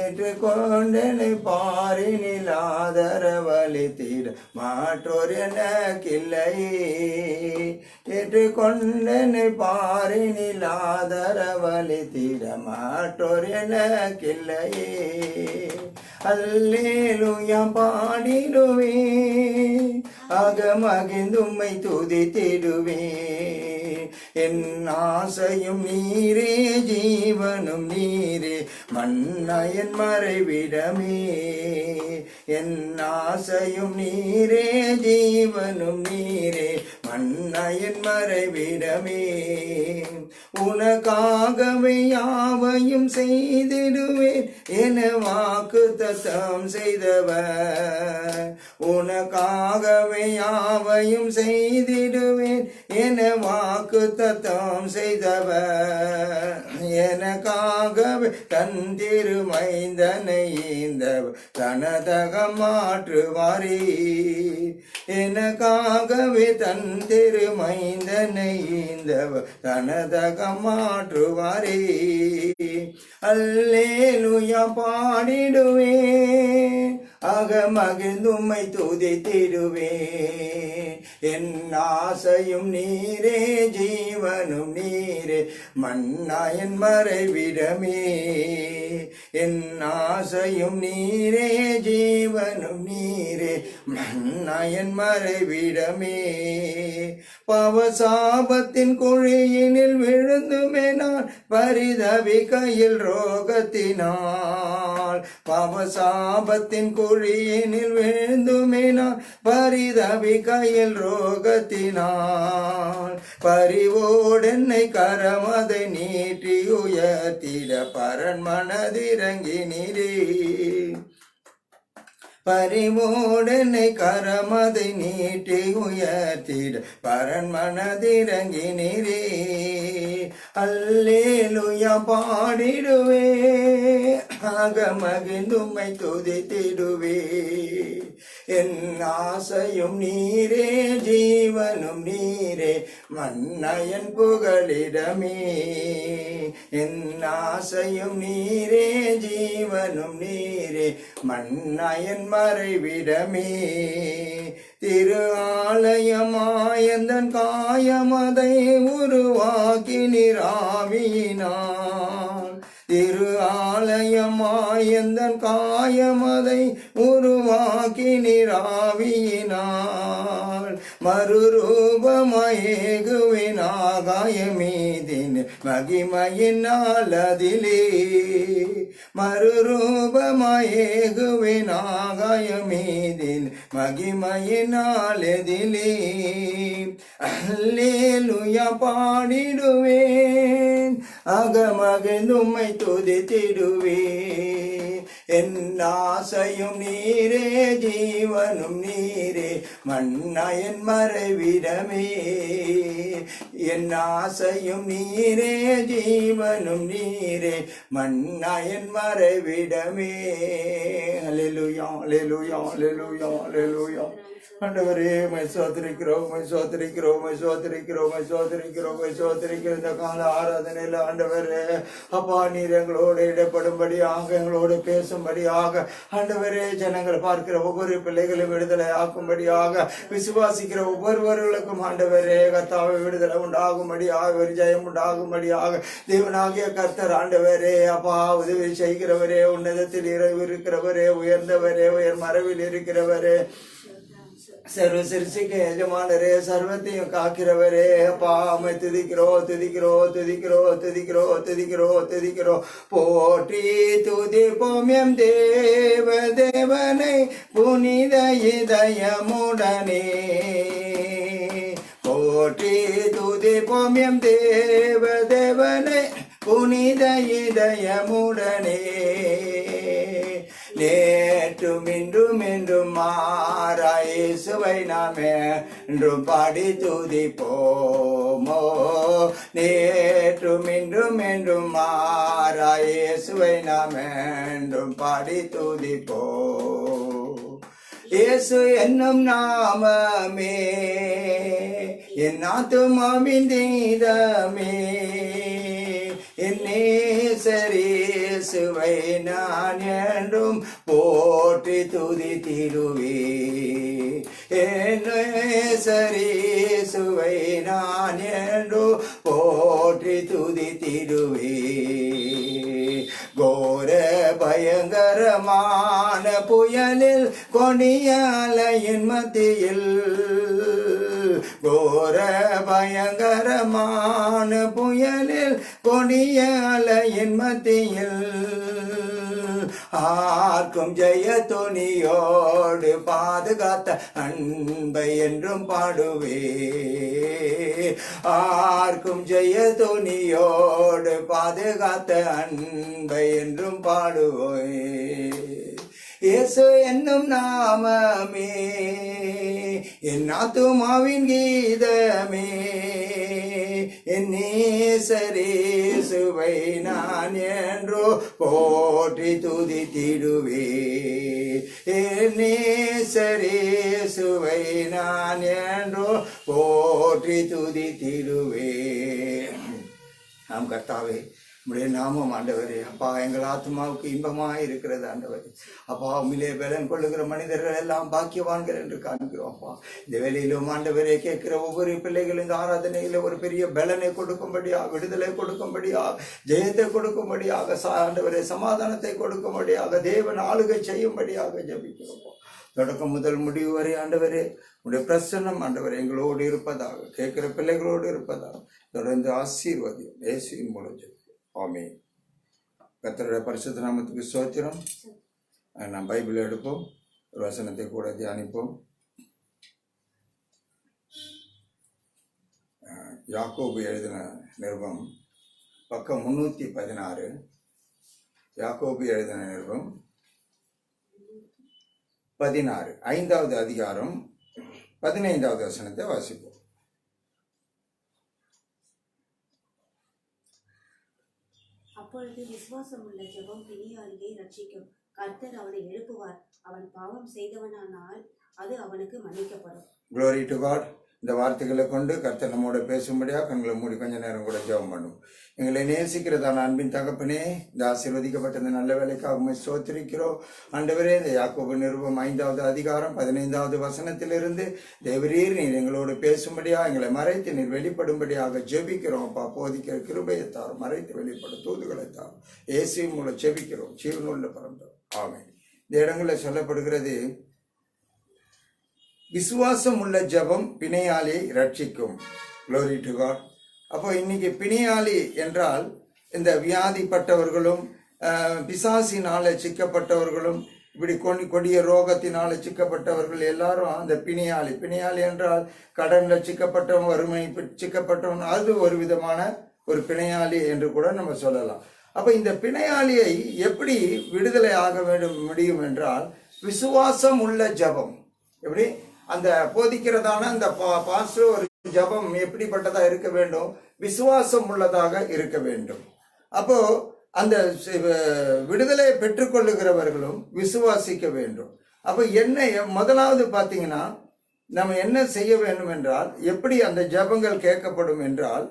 ஏற்றுக்கொண்டனை பாரினில் ஆதரவளித்திட மாற்றோர் எனக்கில்லையே. ஏற்றுக்கொண்டனை பாரினில் ஆதரவளித்திட மாற்றோர் எனக்கில்லையே. அல்லேலூயா பாடிடுவே, அகமகிழ்ந்தும்மை துதித்திடுவே. என் ஆசையும் நீரே, ஜீவனும் நீரே, மன்னயன் மறைவிடமே. என் ஆசையும் நீரே, ஜீவனும் நீரே, மன்னயன் மறைவிடமே. உனக்காகவே யாவையும் செய்திடுவேன் என வாக்கு தத்தம் செய்தவர். உனக்காகவே யாவையும் செய்திடுவேன் என வாக்கு தத்தம் செய்தவர். எனக்காகவே தன் திருமைந்தனை ஈந்தவர் தனதகம் மாற்றுவாரே. எனக்காகவே தன் திருமைந்தனை ஈந்தவர் தனதகம் மாற்றுவாரே. அல்லேலூயா பாடிடுவே, அகமகிழ்ந்தும்மை துதித்திடுவே. என் ஆசையும் நீரே, ஜீவனும் நீரே, மன்னாயன் மறைவிடமே. என் ஆசையும் நீரே, ஜீவனும் நீரே, மன்னாயன் மறைவிடமே. பவசாபத்தின் குழியினில் விழுந்துமே நான் பரிதவிக்கையில் ரோகத்தினால். பவசாபத்தின் குழியினில் விழுந்துமே நான் பரிதவிக்கையில் ரோகத்தினால். பரிவோடென்னை கரமதை நீட்டி உயர்த்திட பரன் மனதிறங்கினீரே. பரிவோடனை கரமதை நீட்டி உயர்த்திட பரன் மனதிறங்கினீரே. அல்லேலூயா பாடிடுவே, அகமகிழ்ந்தும்மை துதித்திடுவே. என் ஆசையும் நீரே, ஜீவனும் நீரே, மன்னயன் புகலிடமே. என் ஆசையும் நீரே, ஜீவனும் நீரே, மன்னயன் மறைவிடமே. திரு ஆலயமாயந்தன் காயமதை உருவாக்கி நிராவியினான். திரு ஆலயமாயந்தன் காயமதை உருவாக்கி நிராவியினான். மறுரூபமயேகுவின் ஆகாயமீதின் மகிமையினால் அதிலே. மறுரூபமயேகுவின் ஆகாயமீதின் மகிமையினால் எதிலே. அல்லேலூயா பாடிடுவேன், அகமகிழ்ந்தும்மை துதித்திடுவே. என் ஆசையும் நீரே, ஜீவனும் நீரே, மன்னயன் மறைவிடமே. என் ஆசையும் நீரே, ஜீவனும் நீரே, மன்னயன் மறைவிடமே. அல்லேலூயா, அல்லேலூயா, அல்லேலூயா, அல்லேலூயா. ஆண்டவரே மை சோதரிக்கிறோம், மை சோதரிக்கிறோம், மை சோதரிக்கிறோம், மை சோதரிக்கிறோம், மை சோதரிக்கிற இந்த கால ஆராதனையில் ஆண்டவரே அப்பா நீர் எங்களோடு இடப்படும்படியாக, எங்களோடு பேசும்படியாக ஆண்டவரே ஜனங்கள் பார்க்கிற ஒவ்வொரு பிள்ளைகளும் விடுதலை ஆக்கும்படியாக, விசுவாசிக்கிற ஒவ்வொருவர்களுக்கும் ஆண்டவரே கர்த்தாவை விடுதலை உண்டாகும்படியாக, ஒரு ஜெயம் உண்டாகும்படியாக தேவனாகிய கர்த்தர் ஆண்டவரே அப்பா உதவி செய்கிறவரே, உன்னதத்தில் இருக்கிறவரே, உயர்ந்தவரே, உயர் மரபில் இருக்கிறவரே, சர்வ சிருஷ்டிக்கு எஜமானரே, சர்வத்தையும் காக்கிறவரே அப்பா அம்மை துதிக்கிறோ துதிக்கிறோ துதிக்கிறோ துதிக்கிறோ துதிக்கிறோ துதிக்கிறோ. போற்றி துதிப்போம் எம் தேவ தேவனை புனித இதயமுடனே. போற்றி துதிப்போம் எம் தேவ தேவனை புனித இதயமுடனே. நேற்றும் இன்றும் என்றும் மாறா இயேசுவை நாம் என்றும் பாடி துதிப்போமோ. நேற்றும் இன்றும் என்றும் மாறா இயேசுவை நாம் என்றும் பாடி துதிப்போம். இயேசு என்னும் நாமமே என் ஆத்துமாவின் தீரமே. என் நேசரேசுவை நான் என்றும் போற்றி துதித்திடுவே. என் நேசரேசுவை நான் என்றும் போற்றி துதித்திடுவே. கோர பயங்கரமான புயலில் கொடிய அலையின் மத்தியில், கோர பயங்கரமான புயலில் கொடிய அலையின் மத்தியில் ஆர்க்கும் ஜெய துணியோடு பாதுகாத்த அன்பை என்றும் பாடுவே. ஆர்க்கும் ஜெய துணியோடு பாதுகாத்த அன்பை என்றும் பாடுவே. இயேசு என்னும் நாமமே என் ஆத்துமாவின் கீதமே. என் நேசரேசுவை நான் என்றோ போற்றி துதித்திடுவே. என் நேசரேசுவை நான் என்றோ போற்றி துதித்திடுவே. நாம் கர்த்தாவே உம்முடைய நாமம் ஆண்டவரே, அப்பா எங்கள் ஆத்மாவுக்கு இன்பமாக இருக்கிறது ஆண்டவரே. அப்பா உண்மையிலே பலன் கொள்ளுகிற மனிதர்கள் எல்லாம் பாக்கியவான்கள் என்று காண்கிறோம். அப்பா இந்த வேலையிலும் ஆண்டவரே கேட்கிற ஒவ்வொரு பிள்ளைகளும் இந்த ஆராதனையில ஒரு பெரிய பலனை கொடுக்கும்படியாக, விடுதலை கொடுக்கும்படியாக, ஜெயத்தை கொடுக்கும்படியாக, ஆண்டவரே சமாதானத்தை கொடுக்கும்படியாக, தேவன் ஆளுகை செய்யும்படியாக ஜெபிக்கிறோம். தொடக்கம் முதல் முடிவு வரை ஆண்டவரே உடைய பிரசன்னம் ஆண்டவரே எங்களோடு இருப்பதாக, கேட்கிற பிள்ளைகளோடு இருப்பதாக தொடர்ந்து ஆசீர்வதியும். இயேசுவின் மூலம் ஜெபிக்கிறோம். ஆமென். கர்த்தருடைய பரிசுத்த நாமத்துக்கு ஸ்தோத்திரம். நாம் பைபிள் எடுப்போம், ஒரு வசனத்தை கூட தியானிப்போம். யாக்கோபு எழுதின நிருபம் பக்கம் 316. யாக்கோபு எழுதின நிருபம் 16, 5வது அதிகாரம் 15வது வசனத்தை வாசிப்போம். அப்பொழுது விசுவாசம் உள்ள ஜெபம் பிணியாளியை ரட்சிக்கும். கர்த்தர் அவனை எழுப்புவார். அவன் பாவம் செய்தவனானால் அது அவனுக்கு மன்னிக்கப்படும். Glory to God. இந்த வார்த்தைகளை கொண்டு கர்த்தர் நம்மோட பேசும்படியாக கண்களை மூடி கொஞ்ச நேரம் கூட ஜெபம் பண்ணும். எங்களை நேசிக்கிறதான அன்பின் தகப்பனே, இந்த ஆசீர்வதிக்கப்பட்ட இந்த நல்ல வேலைக்காக உம்மை ஸ்தோத்திரிக்கிறோம் ஆண்டவரே. இந்த யாக்கோபு நிருபம் 5வது அதிகாரம் 15வது வசனத்திலிருந்து தேவரீர் நீர் எங்களோடு பேசும்படியாக, எங்களை மறைத்து நீர் வெளிப்படும்படியாக ஜெபிக்கிறோம். அப்பா போதிக்கிற கிருபையைத்தார், மறைத்து வெளிப்படும் தூதுகளைத்தார். இயேசுவின் மூலம் ஜெபிக்கிறோம், ஜீவனுள்ள பரம்பரை. ஆமென். இந்த இடங்களில் சொல்லப்படுகிறது, விசுவாசம் உள்ள ஜெபம் பிணையாளியை ரட்சிக்கும். Glory to God. அப்போ இன்னைக்கு பிணியாளி என்றால் இந்த வியாதிப்பட்டவர்களும் பிசாசினால சிக்கப்பட்டவர்களும் இப்படி கொடிய ரோகத்தினால சிக்கப்பட்டவர்கள் எல்லாரும் அந்த பிணியாளி. பிணியாளி என்றால் கடன்ல சிக்கப்பட்டவன், வறுமை சிக்கப்பட்டவன், அது ஒரு விதமான ஒரு பிணையாளி என்று கூட நம்ம சொல்லலாம். அப்ப இந்த பிணையாளியை எப்படி விடுதலை ஆக முடியும் என்றால் விசுவாசம் உள்ள ஜெபம். எப்படி அந்த போதிக்கிறதான அந்த பாஸ்டர் ஒரு ஜெபம் எப்படிப்பட்டதா இருக்க வேண்டும்? விசுவாசம் உள்ளதாக இருக்க வேண்டும். அப்போ அந்த விடுதலையை பெற்றுக்கொள்ளுகிறவர்களும் விசுவாசிக்க வேண்டும். அப்போ என்ன முதலாவது பார்த்தீங்கன்னா நம்ம என்ன செய்ய வேண்டும் என்றால், எப்படி அந்த ஜெபங்கள் கேட்கப்படும் என்றால்,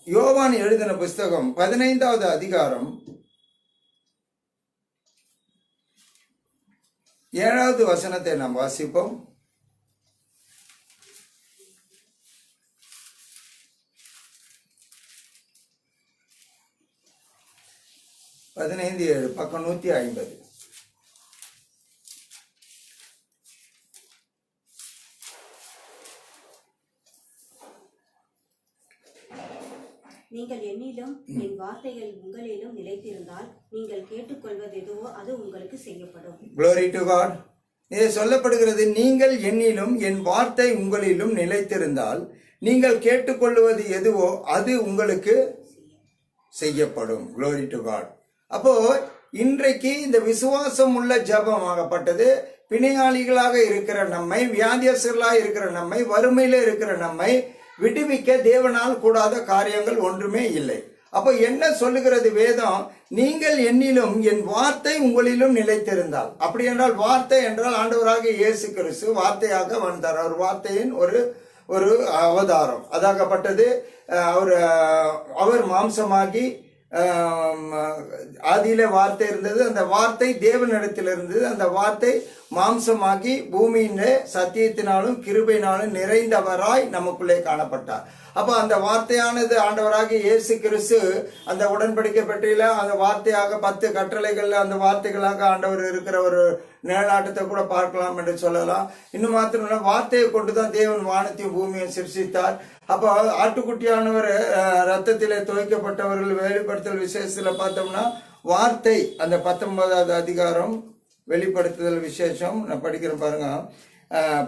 யோவான் எழுதின புஸ்தகம் 15வது அதிகாரம் 7வது வசனத்தை நாம் வாசிப்போம். பக்கம் 150. நீங்கள் என்னிலும் என் வார்த்தைகள் உங்களிலும் நிலைத்திருந்தால் நீங்கள் கேட்டுக்கொள்வது எதுவோ அது உங்களுக்கு செய்யப்படும். Glory to God. இது சொல்லப்படுகிறது, நீங்கள் என்னிலும் என் வார்த்தை உங்களிலும் நிலைத்திருந்தால் நீங்கள் கேட்டுக்கொள்வது எதுவோ அது உங்களுக்கு செய்யப்படும். Glory to God. அப்போ இன்றைக்கு இந்த விசுவாசம் உள்ள ஜெபமாகப்பட்டது பிணையாளிகளாக இருக்கிற நம்மை, வியாதியஸ்தர்களாக இருக்கிற நம்மை, வறுமையில இருக்கிற நம்மை விடுவிக்க தேவனால் கூடாத காரியங்கள் ஒன்றுமே இல்லை. அப்போ என்ன சொல்லுகிறது வேதம்? நீங்கள் என்னிலும் என் வார்த்தை உங்களிலும் நிலைத்திருந்தால். அப்படி என்றால் வார்த்தை என்றால் ஆண்டவராக இயேசு கிறிஸ்து வார்த்தையாக வந்தார். அவர் வார்த்தையின் ஒரு ஒரு அவதாரம். அதாகப்பட்டது அவர் மாம்சமாகி ஆதியில வார்த்தை இருந்தது, அந்த வார்த்தை தேவனிடத்தில் இருந்தது, அந்த வார்த்தை மாம்சமாகி பூமியின் சத்தியத்தினாலும் கிருபையினாலும் நிறைந்தவராய் நமக்குள்ளே காணப்பட்டார். அப்போ அந்த வார்த்தையானது ஆண்டவராகிய இயேசு கிறிஸ்து அந்த உடன்படிக்கை பெட்டியில அந்த வார்த்தையாக 10 கட்டளைகள்ல அந்த வார்த்தைகளாக ஆண்டவர் இருக்கிற ஒரு நிழலாட்டத்தை கூட பார்க்கலாம் என்று சொல்லலாம். இன்னும் மாத்திரம் வார்த்தையை கொண்டுதான் தேவன் வானத்தையும் பூமியை சிருஷ்டித்தார். அப்போ ஆட்டுக்குட்டியானவர் ரத்தத்திலே துவைக்கப்பட்டவர்கள் வெளிப்படுத்தல் விசேஷத்துல பார்த்தோம்னா வார்த்தை அந்த 19வது அதிகாரம் வெளிப்படுத்துதல் விசேஷம் நான் படிக்கிறேன் பாருங்க.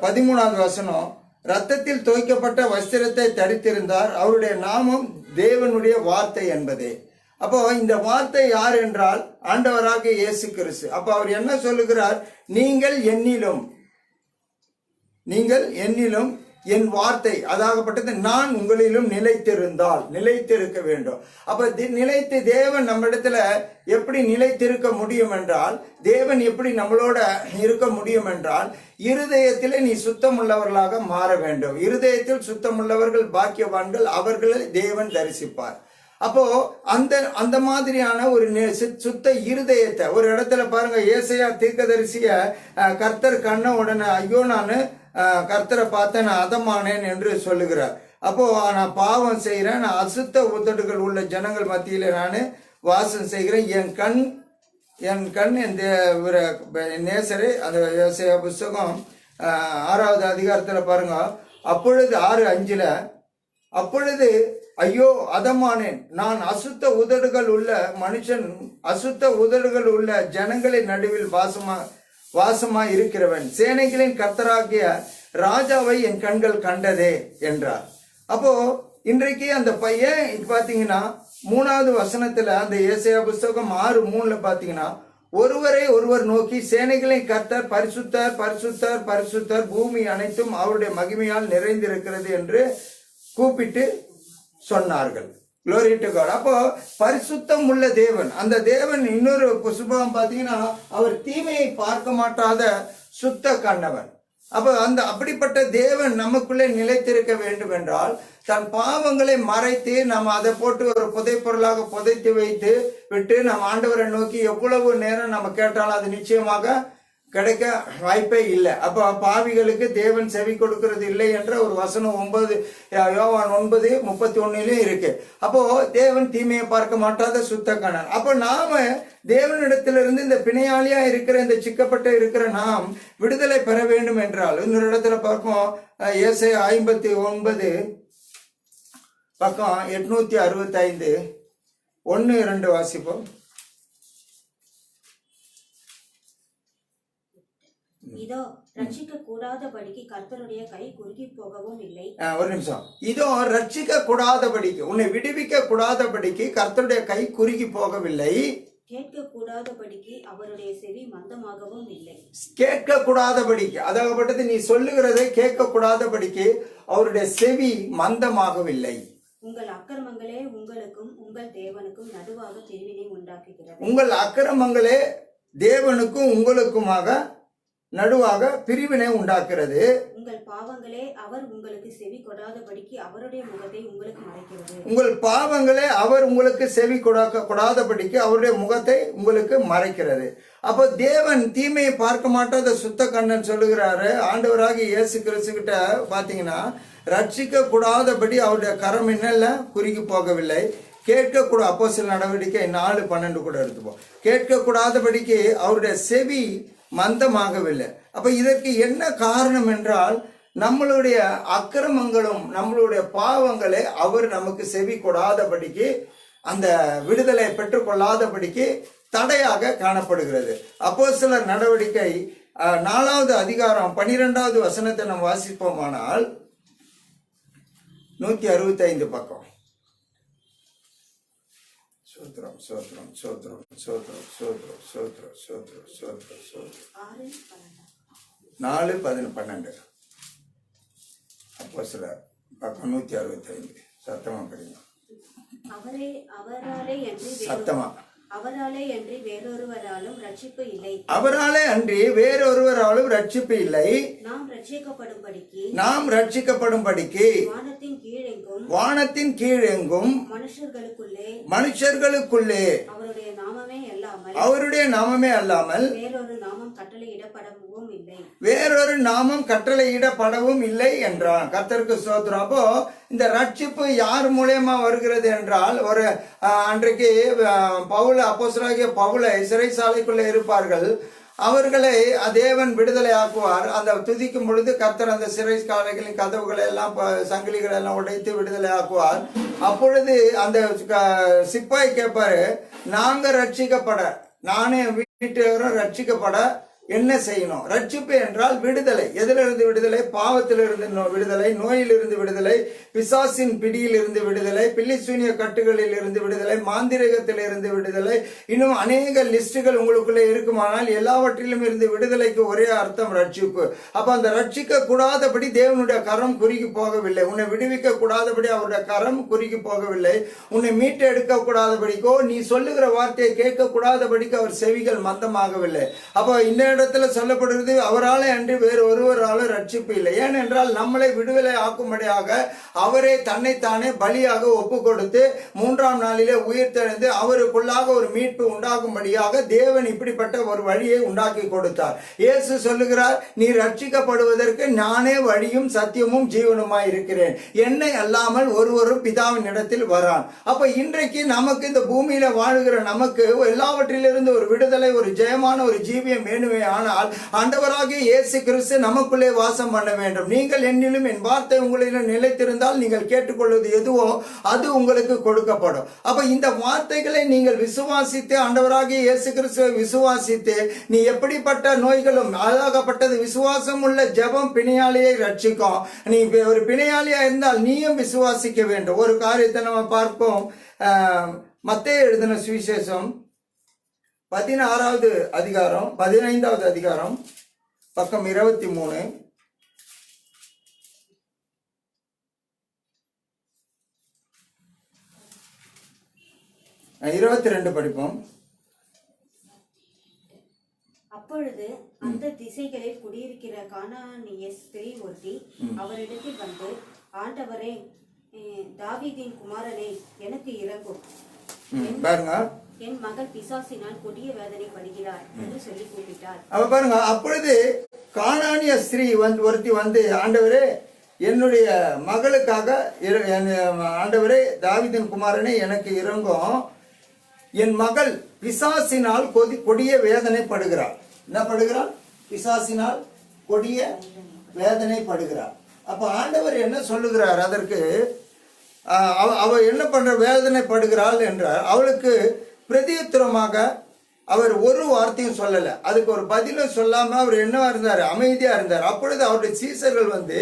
13வது வசனம், ரத்தத்தில் துவைக்கப்பட்ட வஸ்திரத்தை தரித்திருந்தார், அவருடைய நாமம் தேவனுடைய வார்த்தை என்பதே. அப்போ இந்த வார்த்தை யார் என்றால் ஆண்டவராகிய இயேசு கிறிஸ்து. அப்போ அவர் என்ன சொல்லுகிறார், நீங்கள் என்னிலும் என் வார்த்தை அதாகப்பட்டது நான் உங்களிலும் நிலைத்திருக்க வேண்டும். அப்ப நிலைத்து தேவன் நம்ம இடத்துல எப்படி நிலைத்திருக்க முடியும் என்றால், தேவன் எப்படி நம்மளோட இருக்க முடியும் என்றால், இருதயத்திலே நீ சுத்தம் உள்ளவர்களாக மாற வேண்டும். இருதயத்தில் சுத்தம் உள்ளவர்கள் பாக்கியவான்கள், அவர்களை தேவன் தரிசிப்பார். அப்போ அந்த மாதிரியான ஒரு சுத்த இருதயத்தை ஒரு இடத்துல பாருங்க, ஏசாயா தீர்க்கதரிசிய கர்த்தர் கண்ண உடனே ஐயோ நான் கர்த்தரை பார்த்த நான் அதமானேன் என்று சொல்லுகிறார். அப்போ நான் பாவம் செய்கிறேன், நான் அசுத்த உதடுகள் உள்ள ஜனங்கள் மத்தியில நான் வாசம் செய்கிறேன், என் கண் என் நேசரே. அந்த ஏசாயா புஸ்தகம் 6வது அதிகாரத்துல பாருங்க, அப்பொழுது 6:5 அப்பொழுது ஐயோ அதமானேன், நான் அசுத்த உதடுகள் உள்ள மனுஷன், அசுத்த உதடுகள் உள்ள ஜனங்களின் நடுவில் வாசமா இருக்கிறவன், சேனைகளின் கர்த்தராகிய ராஜாவை என் கண்கள் கண்டதே என்றார். அப்போ இன்றைக்கு அந்த பையன் பாத்தீங்கன்னா 3வது வசனத்துல அந்த ஏசாயா புஸ்தகம் 6:3 பாத்தீங்கன்னா, ஒருவரை ஒருவர் நோக்கி சேனைகளின் கர்த்தர் பரிசுத்தர் பரிசுத்தர் பரிசுத்தர், பூமி அனைத்தும் அவருடைய மகிமையால் நிறைந்திருக்கிறது என்று கூப்பிட்டு சொன்னார்கள். Glory to God. அப்போ பரிசுத்தம் உள்ள தேவன், அந்த தேவன் இன்னொரு சுபாவம் பார்த்தீங்கன்னா அவர் தீமையை பார்க்க மாட்டாத சுத்த கண்ணவன். அப்போ அப்படிப்பட்ட தேவன் நமக்குள்ளே நிலைத்திருக்க வேண்டும் என்றால் தன் பாவங்களை மறைத்து நாம் அதை போட்டு ஒரு புதைப்பொருளாக புதைத்து வைத்து விட்டு நம் ஆண்டவரை நோக்கி எவ்வளவு நேரம் நம்ம கேட்டாலும் அது நிச்சயமாக கிடைக்க வாய்ப்பே இல்லை. அப்போ பாவிகளுக்கு தேவன் செவி கொடுக்கிறது இல்லை என்ற ஒரு வசனம் யோவான் 9:31 இருக்கு. அப்போ தேவன் தீமையை பார்க்க மாட்டாத சுத்த கண்ணன். அப்போ நாம தேவனிடத்திலிருந்து இந்த பிணையாளியா இருக்கிற இந்த சிக்கப்பட்டு இருக்கிற நாம் விடுதலை பெற வேண்டும் என்றால் இன்னொரு இடத்துல பார்ப்போம், ஏசாயா 59 பக்கம் 865 1-2 வாசிப்போம். இதோ ரட்சிக்க கூடாதபடிக்கு கர்த்தருடைய கை குறுகி போகவும் இல்லை. ஒரு நிமிஷம். இதோ ரட்சிக்க கூடாதபடிக்கு, உன்னை விடுவிக்க கூடாதபடிக்கு கர்த்தருடைய கை குறுகி போகவில்லை, கேட்க கூடாதபடிக்கு அவருடைய செவி மந்தமாகவும் இல்லை. கேட்க கூடாதபடிக்கு அதாகப்பட்டது நீ சொல்லுகிறதை கேட்க கூடாதபடிக்கு அவருடைய செவி மந்தமாகவில்லை. உங்கள் அக்கிரமங்களே உங்களுக்கும் உங்கள் தேவனுக்கும் நடுவாக பிரிவினை உண்டாக்குகிறது. உங்கள் அக்கிரமங்களே தேவனுக்கும் உங்களுக்குமாக நடுவாக பிரிவினை உண்டாக்குறது. உங்கள் பாவங்களே அவர் உங்களுக்கு செவி கொடாதபடிக்கு அவருடைய முகத்தை உங்களுக்கு மறைக்கிறது. உங்கள் பாவங்களே அவர் உங்களுக்கு செவி கொடாதபடிக்கு அவருடைய முகத்தை உங்களுக்கு மறைக்கிறது. அப்போ தேவன் தீமையை பார்க்க மாட்டாத சுத்த கண்ணன் சொல்லுகிறாரு. ஆண்டவராக இயேசு கிறிஸ்து கிட்ட பாத்தீங்கன்னா ரட்சிக்க கூடாதபடி அவருடைய கரம் என்னல்ல குறுகி போகவில்லை, கேட்கக்கூட அப்போஸ்தலர் நடவடிக்கை 4:12 கூட எடுத்துப்போம், கேட்கக்கூடாதபடிக்கு அவருடைய செவி மந்தமாகவில்லை. அப்ப இதற்கு என்ன காரணம் என்றால் நம்மளுடைய அக்கிரமங்களும் நம்மளுடைய பாவங்களை அவர் நமக்கு செவி கொடாதபடிக்கு, அந்த விடுதலை பெற்றுக்கொள்ளாதபடிக்கு தடையாக காணப்படுகிறது. அப்போஸ்தலர் நடவடிக்கை 4வது அதிகாரம் 12வது வசனத்தை நாம் வாசிப்போமானால் 165 பக்கம். சோத்ரம் சோத்ரம் சோத்ரம் சோத்ரம் சோத்ரம் சோத்ரம் சோத்ரம் சோத்ரம் சோத்ரம் 4:12 அப்போஸ்தலர் பக்கம் 165. சத்தமா படிங்க. அவராலே என்று சத்தமா அவராலே அன்றி வேறொருவராலும் ரட்சிப்பு இல்லை. அவராலே அன்றி வேறொருவராலும் ரட்சிப்பு இல்லை. நாம் ரட்சிக்கப்படும்படிக்கு வானத்தின் கீழெங்கும் மனுஷர்களுக்குள்ளே அவருடைய நாமமே அல்லாமல் வேறொரு நாமம் கட்டளையிடப்படவும் இல்லை என்றான். கர்த்தருக்கு ஸ்தோத்திரம். அப்போ இந்த ரட்சிப்பு யார் மூலமா வருகிறது என்றால், ஒரு அன்றைக்கு அப்போஸ்தலனாகிய பவுலை சிறைசாலைக்குள்ளே இருப்பார்கள். அவர்களை தேவன் விடுதலை ஆக்குவார். அந்த துதிக்கும் பொழுது கர்த்தர் அந்த சிறைச்சாலைகளின் கதவுகளை எல்லாம் சங்கிலிகளை எல்லாம் உடைத்து விடுதலை ஆக்குவார். அப்பொழுது அந்த சிப்பாய் கேட்பாரு, நாங்க ரட்சிக்கப்பட, நானே வீட்டவரும் ரட்சிக்கப்பட என்ன செய்யணும்? ரட்சிப்பு என்றால் விடுதலை. எதிலிருந்து விடுதலை? பாவத்திலிருந்து விடுதலை, நோயிலிருந்து விடுதலை, பிசாசின் பிடியில் இருந்து விடுதலை, பில்லிசூனிய கட்டுகளில் இருந்து விடுதலை, மாந்திரிகத்தில் இருந்து விடுதலை, இன்னும் அநேக லிஸ்டுகள் உங்களுக்குள்ளே இருக்குமானால் எல்லாவற்றிலும் இருந்து விடுதலைக்கு ஒரே அர்த்தம் ரட்சிப்பு. அப்ப அந்த ரட்சிக்க கூடாதபடி தேவனுடைய கரம் குறுகி போகவில்லை. உன்னை விடுவிக்க கூடாதபடி அவருடைய கரம் குறுகி போகவில்லை. உன்னை மீட்டு எடுக்க கூடாதபடிக்கோ நீ சொல்லுகிற வார்த்தையை கேட்க கூடாதபடிக்கு அவர் செவிகள் மந்தமாகவில்லை. அப்ப இந்த இடத்துல சொல்லப்படுகிறது, அவராலே அன்றி வேறு ஒருவராலும் ரட்சிப்பு இல்லை. ஏனென்றால் நம்மளை விடுதலை ஆக்கும்படியாக அவரே தன்னைத்தானே பலியாக ஒப்பு கொடுத்து 3ஆம் நாளிலே உயிர்த்தெழுந்து அவருக்குள்ளாக ஒரு மீட்பு உண்டாகும்படியாக தேவன் இப்படிப்பட்ட ஒரு வழியை உண்டாக்கி கொடுத்தார். இயேசு சொல்லுகிறார், நீ ரட்சிக்கப்படுவதற்கு நானே வழியும் சத்தியமும் ஜீவனுமாய் இருக்கிறேன், என்னை அல்லாமல் ஒருவரும் பிதாவின் இடத்தில் வரான். அப்ப இன்றைக்கு நமக்கு இந்த பூமியில வாழுகிற நமக்கு எல்லாவற்றிலிருந்து ஒரு விடுதலை, ஒரு ஜெயமான ஒரு ஜீவியம் வேணுமே. ஆனால் ஆண்டவராகிய இயேசு கிறிஸ்து நமக்குள்ளே வாசம் பண்ண வேண்டும். நீங்கள் என்னிலும் என் வார்த்தை உங்களிடம் நிலைத்திருந்தால் நீங்கள் கேட்டுக்கொள்வது எதுவோ அது உங்களுக்கு கொடுக்கப்படும். அப்ப இந்த வார்த்தைகளை நீங்கள் விசுவாசித்து, ஆண்டவராகிய இயேசு கிறிஸ்துவை விசுவாசித்து, நீ எப்படிப்பட்ட நோய்களும் அழகாகப்பட்டது விசுவாசம் உள்ள ஜெபம் பிணையாளியை ரட்சிக்கும். நீ ஒரு பிணையாளியா இருந்தால் நீயும் விசுவாசிக்க வேண்டும். ஒரு காரியத்தை நம்ம பார்ப்போம். மத்தேயு எழுதின சுவிசேஷம் 16வது அதிகாரம் 15வது அதிகாரம் பக்கம் 23. 22 படிப்போம். அப்பொழுது அந்த திசைகளில் குடியிருக்கிற கானானிய ஸ்திரீ ஒருத்தி அவரிடத்தில் வந்து, ஆண்டவரே, தாவீதின் குமாரனே, எனக்கு இரங்கும், பாருங்க, என் மகள் பிசாசினால் கொடிய வேதனைப்படுகிறார் என்று சொல்லி கூப்பிட்டார். அவ பாருங்க, அப்பொழுது கானானிய ஸ்திரீ ஒருத்தி வந்து, ஆண்டவரே, என்னுடைய மகளுக்காக ஆண்டவரே தாவீதின் குமாரனே எனக்கு இரங்கும், என் மகள் பிசாசினால் கொடிய வேதனைப்படுகிறார். என்ன படுகிறாள்? பிசாசினால் கொடிய வேதனைப்படுகிறார். அப்ப ஆண்டவர் என்ன சொல்லுகிறார்? அதற்கு அவ என்ன பண்ற? வேதனைப்படுகிறாள் என்றார். அவளுக்கு பிரதியுத்தரமாக அவர் ஒரு வார்த்தையும் சொல்லல, அதுக்கு ஒரு பதிலும் சொல்லாம அவர் என்னவா இருந்தார்? அமைதியா இருந்தார். அப்பொழுது அவருடைய சீசர்கள் வந்து,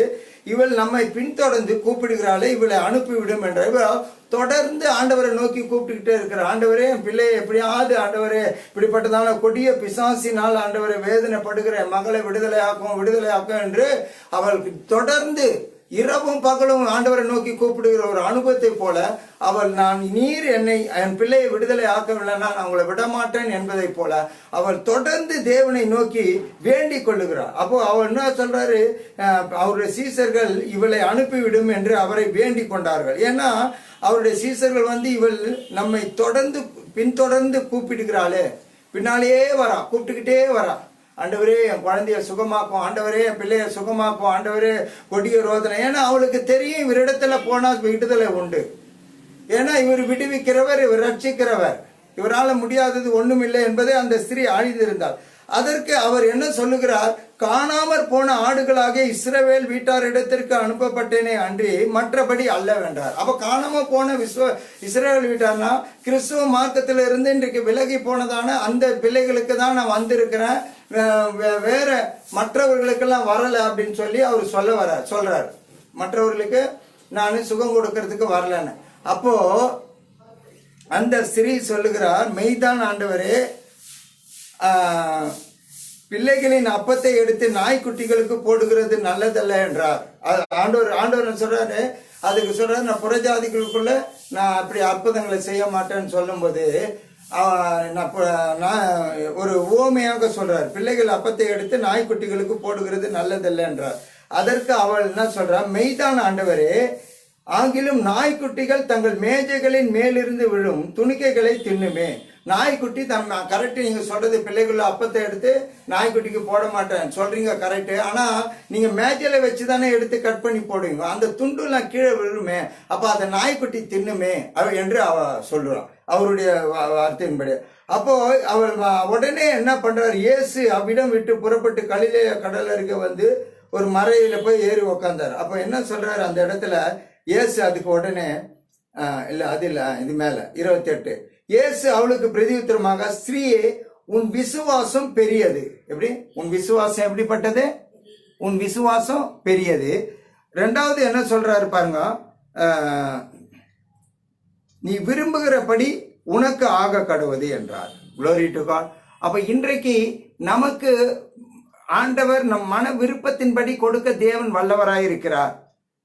இவள் நம்மை பின்தொடர்ந்து கூப்பிடுகிறாளே, இவளை அனுப்பிவிடும் என்றார். இவள் தொடர்ந்து ஆண்டவரை நோக்கி கூப்பிட்டுக்கிட்டே இருக்கிறார். ஆண்டவரே, என் பிள்ளையை எப்படியாவது ஆண்டவரே, இப்படிப்பட்டதான கொடிய பிசாசினால் ஆண்டவரை வேதனைப்படுகிற மகளை விடுதலை ஆக்கும் என்று அவள் தொடர்ந்து இரவும் பகலும் ஆண்டவரை நோக்கி கூப்பிடுகிற ஒரு அனுபவத்தை போல அவள், நீர் என்னை என் பிள்ளையை விடுதலை ஆக்கவில்லைன்னா நான் உங்களை விடமாட்டேன் என்பதை போல அவள் தொடர்ந்து தேவனை நோக்கி வேண்டிக் கொள்ளுகிறார். அப்போ அவள் என்ன சொல்றாரு? அவருடைய சீசர்கள் இவளை அனுப்பிவிடும் என்று அவரை வேண்டிக் கொண்டார்கள். ஏன்னா அவருடைய சீசர்கள் வந்து, இவள் நம்மை பின்தொடர்ந்து கூப்பிடுகிறாளே, பின்னாலேயே வரா, கூப்பிட்டுக்கிட்டே வரா, ஆண்டவரே என் குழந்தைய சுகமாக்கும், ஆண்டவரே என் பிள்ளைய சுகமாக்கும், ஆண்டவரே கொடிய ரோதனை. ஏன்னா அவளுக்கு தெரியும் இவரிடத்துல போனா விடுதலை உண்டு. ஏன்னா இவர் விடுவிக்கிறவர், இவர் ரட்சிக்கிறவர், இவரால் முடியாதது ஒண்ணும் இல்லை என்பதை அந்த ஸ்திரீ ஆழ்ந்திருந்தார். அதற்கு அவர் என்ன சொல்லுகிறார்? காணாமற் போன ஆடுகளாக இஸ்ரவேல் வீட்டாரிடத்திற்கு அனுப்பப்பட்டேனே அன்றி மற்றபடி அல்ல வென்றார். அப்ப காணாம போன இஸ்ரவேல் வீட்டார்னா கிறிஸ்துவ மார்க்கத்தில இருந்து இன்றைக்கு விலகி போனதான அந்த பிள்ளைகளுக்கு தான் நான் வந்திருக்கிறேன், வேற மற்றவர்களுக்கெல்லாம் வரல அப்படின்னு சொல்லி அவர் சொல்றாரு. மற்றவர்களுக்கு நான் சுகம் கொடுக்கறதுக்கு வரலன்னு. அப்போ அந்த ஸ்திரீ சொல்லுகிறார், மெய்தான் ஆண்டவரே, பிள்ளைகளின் அப்பத்தை எடுத்து நாய்க்குட்டிகளுக்கு போடுகிறது நல்லதல்ல என்றார். ஆண்டவர் சொல்றாரு, அதுக்கு சொல்றாரு, நான் புறஜாதிகளுக்குள்ள நான் அப்படி அற்புதங்களை செய்ய மாட்டேன்னு சொல்லும் போது ஒரு உவமையாக சொல்றார், பிள்ளைகள் அப்பத்தை எடுத்து நாய்க்குட்டிகளுக்கு போடுகிறது நல்லதில்லை என்றார். அதற்கு அவள் என்ன சொல்றா, மெய்தான் ஆண்டவரே, ஆகிலும் நாய்க்குட்டிகள் தங்கள் மேஜைகளின் மேலிருந்து விழும் துணிக்கைகளை தின்னுமே. நாய்க்குட்டி கரெக்டு, நீங்க சொல்றது, பிள்ளைகள் அப்பத்தை எடுத்து நாய்க்குட்டிக்கு போட மாட்டேன் சொல்றீங்க கரெக்டு. ஆனா நீங்க மேஜையில வச்சுதானே எடுத்து கட் பண்ணி போடுவீங்க, அந்த துண்டுலாம் கீழே விழுமே, அப்ப அதை நாய்க்குட்டி தின்னுமே என்று அவ சொல்றான் அவருடைய வார்த்தையின்படி. அப்போ அவள் உடனே என்ன பண்றாரு, இயேசு அவ்விடம் விட்டு புறப்பட்டு கலிலே கடல் அருகே வந்து ஒரு மறையில போய் ஏறி உக்காந்தார். அப்ப என்ன சொல்றாரு அந்த இடத்துல இயேசு, அதுக்கு உடனே இல்ல அது இல்ல இது மேல 28, இயேசு அவளுக்கு பிரதியுத்தரமாக, ஸ்திரீயே உன் விசுவாசம் பெரியது. எப்படி? உன் விசுவாசம் எப்படிப்பட்டது? உன் விசுவாசம் பெரியது. ரெண்டாவது என்ன சொல்றாரு பாருங்க, நீ விரும்புகிறபடி உனக்கு ஆக கடவுது என்றார். Glory to God. அப்ப இன்றைக்கு நமக்கு ஆண்டவர் நம் மன விருப்பத்தின்படி கொடுக்க தேவன் வல்லவராயிருக்கிறார்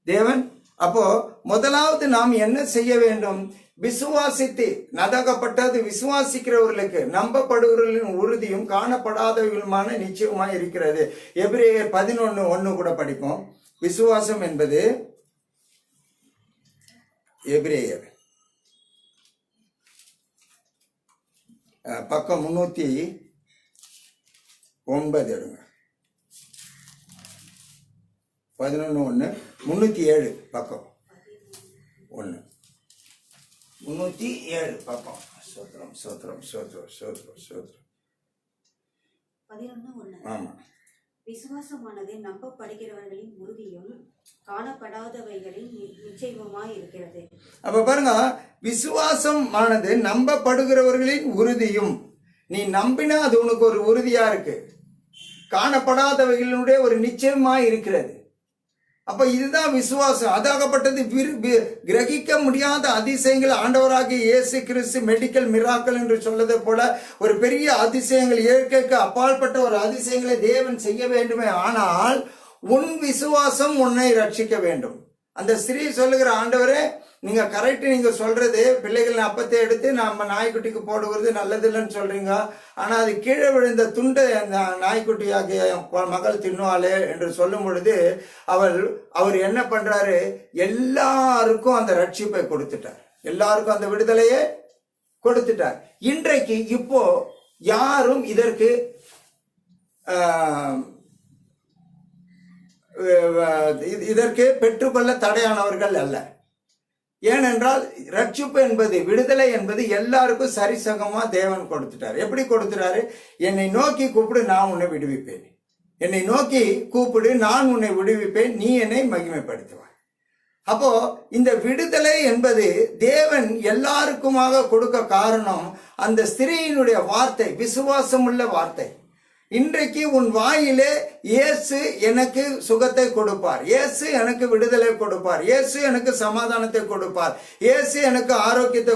தேவன். அப்போ முதலாவது நாம் என்ன செய்ய வேண்டும்? விசுவாசித்து, நதகப்பட்டது விசுவாசிக்கிறவர்களுக்கு நம்பப்படுகிறவர்களின் உறுதியும் காணப்படாதவர்களுமான நிச்சயமாய் இருக்கிறது. எபிரேயர் 11:1 கூட படிப்போம். விசுவாசம் என்பது எபிரேயர் பக்கம் 309 எடுங்க. 11:1 307 பக்கம் 1 307 பக்கம். சோத்ரம் சோத்ரம் சோத்ரம் சோத்ரம் சோத்ரம் 11:1. ஆமா. விசுவாசமானது நம்பப்படுகிறவர்களின் உறுதியும் காணப்படாதவைகளின் நிச்சயமுமாய் இருக்கிறது. அப்ப பாருங்க, விசுவாசம் ஆனது நம்பப்படுகிறவர்களின் உறுதியும், நீ நம்பினா அது உனக்கு ஒரு உறுதியா இருக்கு, காணப்படாதவைகளுடைய ஒரு நிச்சயமாய் இருக்கிறது. அப்ப இதுதான் விசுவாசம். அதாகப்பட்டது கிரகிக்க முடியாத அதிசயங்கள் ஆண்டவராகிய இயேசு கிறிஸ்து மெடிக்கல் மிராக்கள் என்று சொல்வதை போல ஒரு பெரிய அதிசயங்கள், இயற்கைக்கு அப்பாற்பட்ட ஒரு அதிசயங்களை தேவன் செய்ய வேண்டுமே. ஆனால் உன் விசுவாசம் உன்னை ரட்சிக்க வேண்டும். அந்த ஸ்திரீ சொல்லுகிற, ஆண்டவரே நீங்க கரெக்ட், நீங்க சொல்றது பிள்ளைகள் அப்பத்தை எடுத்து நம்ம நாய்க்குட்டிக்கு போடுவது நல்லதில்லைன்னு சொல்றீங்க, ஆனா அது கீழே விழுந்த துண்டை அந்த நாய்க்குட்டியாகிய மகள் தின்னுவாளே என்று சொல்லும் பொழுது அவர் என்ன பண்றாரு, எல்லாருக்கும் அந்த ரட்சிப்பை கொடுத்துட்டார், எல்லாருக்கும் அந்த விடுதலையை கொடுத்துட்டார். இன்றைக்கு இப்போ யாரும் இதற்கு பெற்றுக்கொள்ள தடையானவர்கள் அல்ல. ஏனென்றால் ரட்சிப்பு என்பது, விடுதலை என்பது எல்லாருக்கும் சரிசகமா தேவன் கொடுத்துட்டார். எப்படி கொடுத்துட்டாரு? என்னை நோக்கி கூப்பிடு, நான் உன்னை விடுவிப்பேன். என்னை நோக்கி கூப்பிடு, நான் உன்னை விடுவிப்பேன், நீ என்னை மகிமைப்படுத்துவாய். அப்போ இந்த விடுதலை என்பது தேவன் எல்லாருக்குமாக கொடுக்க காரணம் அந்த ஸ்திரீயினுடைய வார்த்தை, விசுவாசம் உள்ள வார்த்தை. இன்றைக்கு உன் வாயிலே இயேசு எனக்கு சுகத்தை கொடுப்பார், இயேசு எனக்கு விடுதலை கொடுப்பார், இயேசு எனக்கு சமாதானத்தை கொடுப்பார், இயேசு எனக்கு ஆரோக்கியத்தை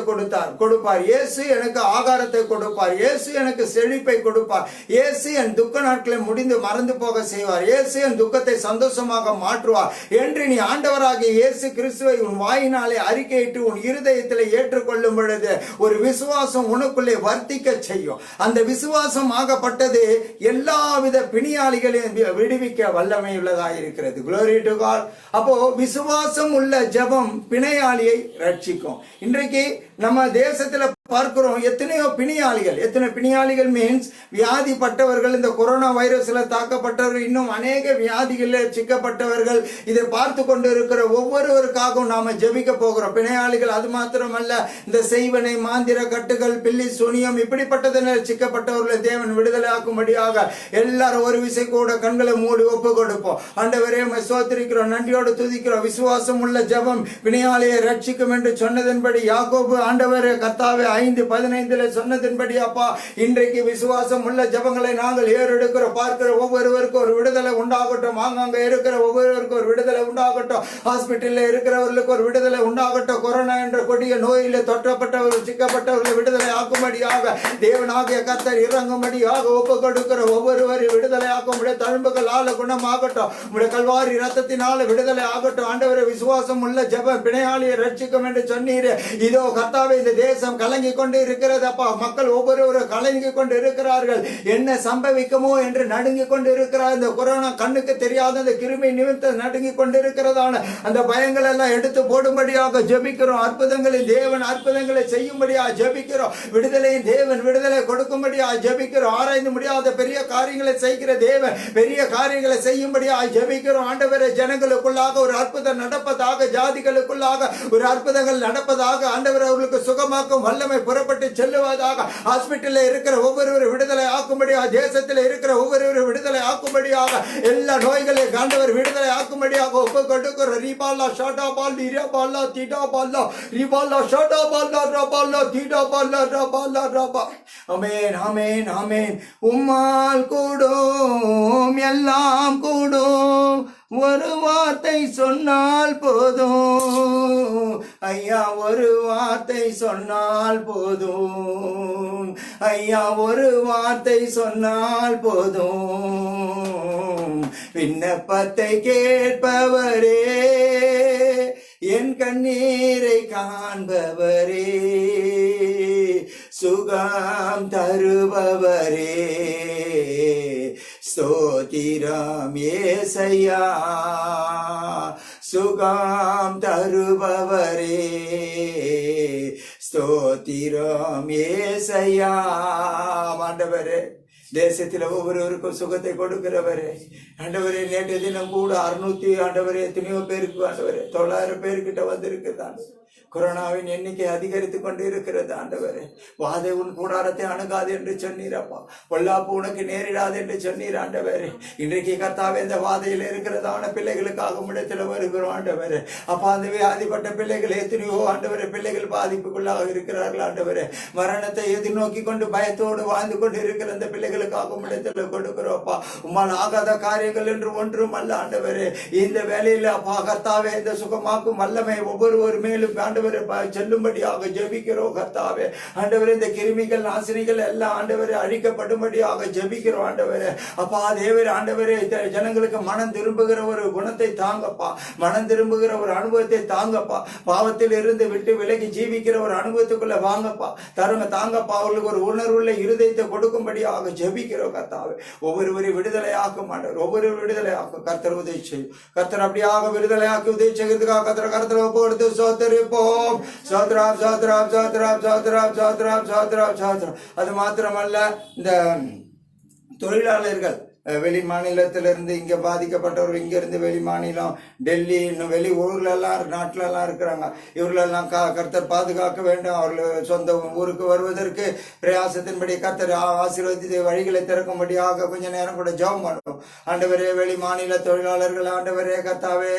கொடுப்பார், இயேசு எனக்கு ஆகாரத்தை கொடுப்பார், இயேசு எனக்கு செழிப்பை கொடுப்பார், இயேசு என் துக்க நாட்களை முடிந்து மறந்து போக செய்வார், இயேசு என் துக்கத்தை சந்தோஷமாக மாற்றுவார் என்று நீ ஆண்டவராகிய இயேசு கிறிஸ்துவை உன் வாயினாலே அறிக்கையிட்டு உன் இருதயத்தில் ஏற்றுக்கொள்ளும் பொழுது ஒரு விசுவாசம் உனக்குள்ளே வர்த்திக்க செய்யும். அந்த விசுவாசம் ஆகப்பட்டது எல்லாவித பிணியாளிகளையும் விடுவிக்க வல்லமை உள்ளதாக இருக்கிறது. Glory to God. அப்போ விசுவாசம் உள்ள ஜெபம் பிணையாளியை ரட்சிக்கும். இன்றைக்கு நம்ம தேசத்துல பார்க்கிறோம் எத்தனையோ பிணியாளிகள். எத்தனை பிணியாளிகள் மீன்ஸ் வியாதிப்பட்டவர்கள், இந்த கொரோனா வைரஸ்ல தாக்கப்பட்டவர்கள், இன்னும் அநேக வியாதிகளில் சிக்கப்பட்டவர்கள். இதை பார்த்து கொண்டு இருக்கிற ஒவ்வொருவருக்காகவும் நாம ஜெபிக்க போகிறோம். பிணையாளிகள் அது மாத்திரமல்ல, இந்த செய்வனை, மாந்திர கட்டுகள், பில்லி சுனியம் இப்படிப்பட்டதனால் சிக்கப்பட்டவர்களை தேவன் விடுதலை ஆக்கும்படியாக எல்லாரும் ஒரு விசை கூட கண்களை மூடி ஒப்பு கொடுப்போம். ஆண்டவரே சோத்திரிக்கிறோம், நன்றியோடு துதிக்கிறோம். விசுவாசம் உள்ள ஜெபம் பிணையாளியை ரட்சிக்கும் என்று சொன்னதன்படி யாக்கோபு ஆண்டவரே கர்த்தாவே 5:15 சொன்னதின்படி அப்பா இன்றைக்கு விசுவாசம் உள்ள ஜெபங்களை நாங்கள் ஏறெடுக்கிறோம். பார்க்கிற ஒவ்வொருவருக்கும் ஒரு விடுதலை உண்டாகட்டும், ஆங்காங்க இருக்கிற ஒவ்வொருவருக்கும் ஒரு விடுதலை உண்டாகட்டும், ஹாஸ்பிட்டல்ல இருக்கிறவர்களுக்கு ஒரு விடுதலை உண்டாகட்டும், கொரோனா என்ற கொடிய நோயில தொற்றப்பட்டவர்கள், சிக்கப்பட்டவர்கள் விடுதலை ஆக்கும்படியாக தேவனாகிய கர்த்தர் இறங்கும்படியாக ஒப்பு கொடுக்கிற ஒவ்வொருவரையும் விடுதலை ஆக்கும்படிய தழும்புகள் ஆள குணமாகட்டும், உடைய கல்வாரி ரத்தத்தினால விடுதலை ஆகட்டும். ஆண்டவரை விசுவாசம் உள்ள ஜெபம் பிணையாளியை ரட்சிக்கும் என்று சொன்னீர். இதோ கர்த்தா கர்த்தாவே இந்த தேசம் கலங்கி கொண்டு இருக்கிறது அப்பா. மக்கள் ஒவ்வொருவரும் கலங்கி கொண்டு இருக்கிறார்கள். என்ன சம்பவிக்குமோ என்று நடுங்கி கொண்டு இருக்கிறார். இந்த கொரோனா கண்ணுக்கு தெரியாத அந்த கிருமி நிமித்தம் நடுங்கி கொண்டு இருக்கிறதான அந்த பயங்கள் எல்லாம் எடுத்து போடும்படியாக ஜெபிக்கிறோம். அற்புதங்களின் தேவன் அற்புதங்களை செய்யும்படியாக ஜெபிக்கிறோம். விடுதலையின் தேவன் விடுதலை கொடுக்கும்படியாக ஜெபிக்கிறோம். ஆராய்ந்து முடியாத பெரிய காரியங்களை செய்கிற தேவன் பெரிய காரியங்களை செய்யும்படியாக ஜெபிக்கிறோம். ஆண்டவரே, ஜனங்களுக்குள்ளாக ஒரு அற்புதம் நடப்பதாக, ஜாதிகளுக்குள்ளாக ஒரு அற்புதங்கள் நடப்பதாக, ஆண்டவர் அவர்களுக்கு சுகமாக்கும் வல்லமை புறப்பட்டு செல்லுவதாக, ஹாஸ்பிட்டலில் இருக்கிற ஒவ்வொருவரும் விடுதலை ஆக்கும்படியாக, தேசத்தில் இருக்கிற ஒவ்வொருவரும் விடுதலை ஆக்கும்படியாக, எல்லா நோய்களையும் ஆண்டவர் விடுதலை ஆக்கும்படியாக ஒப்பு கொடுக்கிறோம். ரிபாலா ஷாடா பால் ரிபாலா தீடா பாலா ரிபாலா ஷாடா பாலா ரபாலா தீடா பாலா ரபாலா ரபா. ஆமென் ஆமென் ஆமென். உம்மால் கூடும் எல்லாம் கூடும், ஒரு வார்த்தை சொன்னால் போதும் ஐயா, ஒரு வார்த்தை சொன்னால் போதும் ஐயா, ஒரு வார்த்தை சொன்னால் போதும். விண்ணப்பத்தை கேட்பவரே, என் கண்ணீரை காண்பவரே, சுகம் தருபவரே, ஸ்தோத்திரம் ஏசையா, சுகம் தருபவரே, ஸ்தோத்திரம் ஏசையா. ஆண்டவரே, தேசத்தில் ஒவ்வொருவருக்கும் சுகத்தை கொடுக்கிறவரே, ஆண்டவரே, நேற்று தினம் கூட 600 ஆண்டவரே எத்தனையோ பேருக்கு ஆண்டவரே 900 பேர்கிட்ட வந்திருக்குதான். கொரோனாவின் எண்ணிக்கை அதிகரித்து கொண்டு இருக்கிறது. ஆண்டவரே, வாதை உன் கூடாரத்தை அணுகாது என்று சொன்னீரப்பா. பொல்லாப்பு உனக்கு நேரிடாது என்று சொன்னீர். ஆண்டவரே, இன்றைக்கு கர்த்தாவே இந்த வாதையில் இருக்கிறதான பிள்ளைகளுக்காக இடத்துல வருகிறோம். ஆண்டவரே அப்பா, அந்த வியாதிப்பட்ட பிள்ளைகள் எத்தனையோ ஆண்டவரே பிள்ளைகள் பாதிப்புக்குள்ளாக இருக்கிறார்கள். ஆண்டவரே, மரணத்தை எதிர்நோக்கி கொண்டு பயத்தோடு வாழ்ந்து கொண்டு இருக்கிற அந்த பிள்ளைகளுக்காக இடத்துல கொடுக்கிறோம்ப்பா. உம்மால் ஆகாத காரியங்கள் என்று ஒன்றும் அல்ல. ஆண்டவரே, இந்த வேலையில் அப்பா கர்த்தாவே இந்த சுகமாக்கும் வல்லமை ஒவ்வொருவர் மேலும் ஆண்டவரே செல்லும்படியாக ஜெபிக்கிறோம். கர்த்தாவே, ஆண்டவரே, இந்த கிருமிகள் நாசினிகள் எல்லாம் ஆண்டவரே அழிக்கப்படும்படியாக ஜெபிக்கிறோம். ஆண்டவரே அப்பா தேவரே, ஆண்டவரே, ஜனங்களுக்கு மனம் திரும்புகிற ஒரு குணத்தை தாங்கப்பா, மனம் திரும்புகிற ஒரு அனுபவத்தை தாங்கப்பா, பாவத்தில் இருந்து விட்டு விலகி ஜீவிக்கிற ஒரு அனுபவத்துக்குள்ள வாங்கப்பா, தருங்க தாங்கப்பா. அவர்களுக்கு ஒரு உணர்வுள்ள இருதயத்தை கொடுக்கும்படியாக ஜெபிக்கிறோம். கர்த்தாவே, ஒவ்வொருவரையும் விடுதலையாக்கும் ஆண்டவர், ஒவ்வொரு விடுதலையாக்கும் கர்த்தர் உதவி செய்யும். கர்த்தர் அப்படியாக விடுதலையாக்கி உதவி செய்கிறதுக்காக கர்த்தர் கர்த்தர் ஒப்பு கொடுத்து சோதரிப்போம். சோத்ராம் சோத்ராம் சோத்ராம் சோத்ராம் சோத்ராம் சோத்ராம் சோத்ராம். அது மாத்திரமல்ல, இந்த தொழிலாளர்கள் வெளி மாநிலத்திலிருந்து இங்கே பாதிக்கப்பட்டவர்கள், இங்கேருந்து வெளி மாநிலம், டெல்லி, இன்னும் வெளி ஊர்லெல்லாம் நாட்டிலெல்லாம் இருக்கிறாங்க. இவர்களெல்லாம் கர்த்தர் பாதுகாக்க வேண்டும். அவர்கள் சொந்த ஊருக்கு வருவதற்கு பிரயாசத்தின்படி கர்த்தர் ஆசீர்வதித்து வழிகளை திறக்கும்படியாக கொஞ்ச நேரம் கூட ஜெபம் பண்ணுவோம். ஆண்டவரே, வெளி மாநில தொழிலாளர்கள் ஆண்டவரே கர்த்தாவே,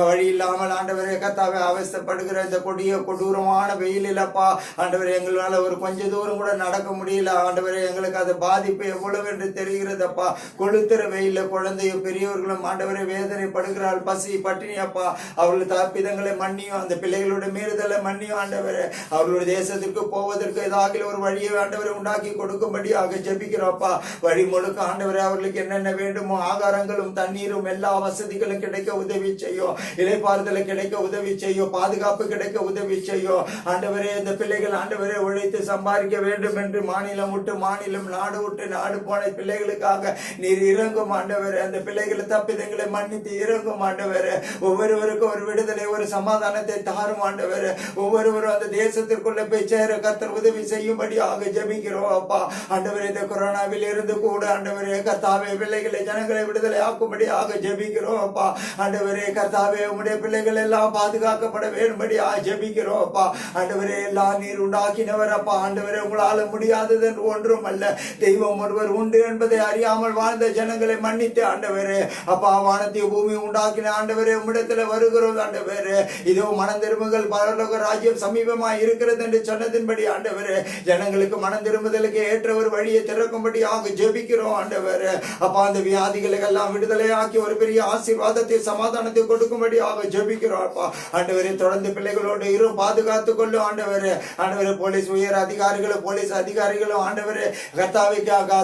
வழி இல்லாமல் ஆண்டவரே கர்த்தாவே அவஸ்தைப்படுகிற இந்த கொடூரமான வெயில் இல்லப்பா ஆண்டவரே, எங்களால் ஒரு கொஞ்ச தூரம் கூட நடக்க முடியல. ஆண்டவரே, எங்களுக்கு அது பாதிப்பு எவ்வளவு என்று தெரிகிறதப்பா. கொளுத்துற வெயில குழந்தையும் பெரியவர்களும் ஆண்டவரை வேதனைப்படுகிறாள். பசி பட்டினி அப்பா, அவர்கள் தப்பிதங்களை மன்னியும், அந்த பிள்ளைகளுடைய மீறுதலை மன்னியும். ஆண்டவரே, அவர்களுடைய தேசத்திற்கு போவதற்கு ஏதாவது ஒரு வழியை ஆண்டவரை உண்டாக்கி கொடுக்கும்படியாக ஜெபிக்கிறோம்ப்பா. வழி முழுக்க ஆண்டவரே அவர்களுக்கு என்னென்ன வேண்டுமோ ஆகாரங்களும் தண்ணீரும் எல்லா வசதிகளும் கிடைக்க உதவி செய்யும். இலைப்பாறுதலை கிடைக்க உதவி செய்யும். பாதுகாப்பு கிடைக்க உதவி செய்யும். ஆண்டவரே, இந்த பிள்ளைகள் ஆண்டவரே உழைத்து சம்பாதிக்க வேண்டும் என்று மாநிலம் விட்டு மாநிலம், நாடு விட்டு நாடு போன பிள்ளைகளுக்காக நீர் இறங்கும் ஆண்டவரே. அந்த பிள்ளைகளை தப்பிதங்களை மன்னித்து இறங்கும் ஆண்டவரே. ஒவ்வொருவருக்கும் ஒரு விடுதலை, ஒரு சமாதானத்தை தாரும் ஆண்டவரே. ஒவ்வொருவரும் அந்த தேசத்திற்குள்ள போய் சேர கர்த்தர் உதவி செய்யும்படியாக ஜெபிக்கிறோம் அப்பா. ஆண்டவரே, இந்த கொரோனாவில் இருந்து கூட ஆண்டவரே கர்த்தாவே பிள்ளைகளை ஜனங்களை விடுதலை ஆக்கும்படியாக ஜெபிக்கிறோம் அப்பா. ஆண்டவரே கர்த்தாவே, உம்முடைய பிள்ளைகள் எல்லாம் பாதுகாக்கப்பட வேண்டும்படியாக ஜெபிக்கிறோம் அப்பா. ஆண்டவரே, எல்லாம் நீர் உண்டாக்கினவர் அப்பா. ஆண்டவரே, உங்களால் முடியாதது என்று ஒன்றும் அல்ல. தெய்வம் ஒருவர் உண்டு என்பதை அறியாமல் வாழ்ந்த ஜனங்களை மன்னித்து ஆண்டவரே அப்பா, வானத்தையும் பூமி உண்டாக்கின ஆண்டவரே உம்மிடத்துல வருகிறோம். ஆண்டவரே, இதோ மனம் திரும்புங்கள், பரலோக ராஜ்யம் சமீபமாய் இருக்கிறது என்று சொன்னதின்படி ஆண்டவரே ஜனங்களுக்கு மனம் திரும்புதலுக்கு ஏற்ற ஒரு வழியை திறக்கும்படியாக ஜெபிக்கிறோம். ஆண்டவரே அப்பா, அந்த வியாதிகளுக்கு எல்லாம் விடுதலையாக்கி ஒரு பெரிய ஆசீர்வாதத்தை சமாதானத்தை கொடுக்கும்படியாக ஜெபிக்கிறோம் அப்பா. ஆண்டவரே, தொடர்ந்து பிள்ளைகளோடு இரும், பாதுகாத்துக் கொள்ளும் ஆண்டவரே. ஆண்டவரே, போலீஸ் உயர் அதிகாரிகளும் போலீஸ் அதிகாரிகளும் ஆண்டவரே கர்த்தாவிக்காக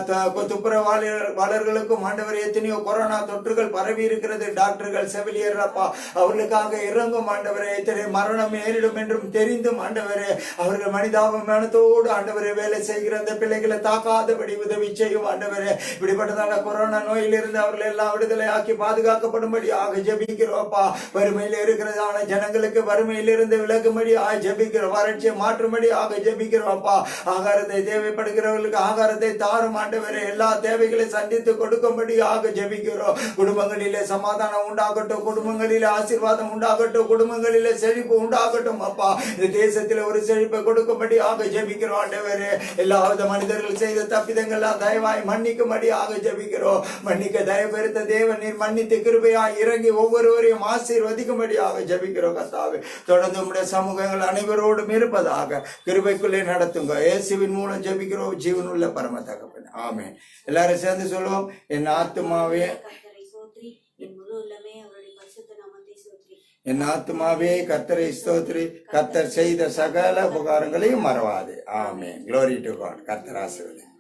துப்புரவாளர்களும் அவர்களுக்கும் ஆண்டவரே எத்தனையோ கொரோனா தொற்றுகள் பரவி இருக்கிறது. டாக்டர்கள் செவிலியர் அப்பா அவர்களுக்காக இறங்கும் ஆண்டவரே. எத்தனை மரணம் நேரிடும் என்றும் தெரிந்தும் ஆண்டவரே அவர்கள் மனிதாபிமானத்தோடு ஆண்டவரே வேலை செய்கிற அந்த பிள்ளைகளை தாக்காதபடி உதவி செய்யும் ஆண்டவரே. இப்படிப்பட்டதான கொரோனா நோயிலிருந்து அவர்கள் எல்லாம் விடுதலை ஆக்கி பாதுகாக்கப்படும்படியாக ஜெபிக்கிறோம்ப்பா. வறுமையில் இருக்கிறதான ஜனங்களுக்கு வறுமையிலிருந்து விலகும்படியாக ஜெபிக்கிறோம். வறட்சியை மாற்றும்படியாக ஜெபிக்கிறோம்ப்பா. ஆகாரத்தை தேவைப்படுகிறவர்களுக்கு ஆகாரத்தை தாரும் ஆண்டவரே. எல்லா தேவைகளை சந்தித்து கொடுக்கும்படியாக ஜெபிக்கிறோம். குடும்பங்களிலே சமாதானம் உண்டாகட்டும், குடும்பங்களிலே ஆசீர்வாதம் உண்டாகட்டும், குடும்பங்களிலே செழிப்பு உண்டாகட்டும் அப்பா. இந்த தேசத்தில் ஒரு செழிப்பை கொடுக்கும்படியாக ஜெபிக்கிறோம் ஆண்டவரே. எல்லாவித மனிதர்கள் செய்த தப்பிதங்கள் தயவாய் மன்னிக்கும்படியாக ஜெபிக்கிறோம். மன்னிக்க தயவுறுத்த தேவன் நீர் மன்னித்து கிருபையாய் இறங்கி ஒவ்வொருவரையும் ஆசீர்வதிக்கும்படியாக ஜெபிக்கிறோம் கர்த்தாவே. தொடர்ந்து உம்முடைய சமூகங்கள் அனைவரோடும் இருப்பதாக கிருபைக்குள்ளே நடத்துங்க. இயேசுவின் மூலம் ஜெபிக்கிறோம் ஜீவனுள்ள பரம தகப்பனே. ஆமென். எல்லாரும் சேர்ந்து சொல்லுவோம். என் ஆத்துமாவே கர்த்தரை சோத்ரி, என் முழு உள்ளமே அவருடைய பரிசுத்த நாமத்தை சோத்ரி. என் ஆத்துமாவே கர்த்தரை ஸ்தோத்திரி, கர்த்தர் செய்த சகல உபகாரங்களையும் மறவாதே. ஆமென். Glory to God. கர்த்தர் ஆசீர்வதிப்பார்.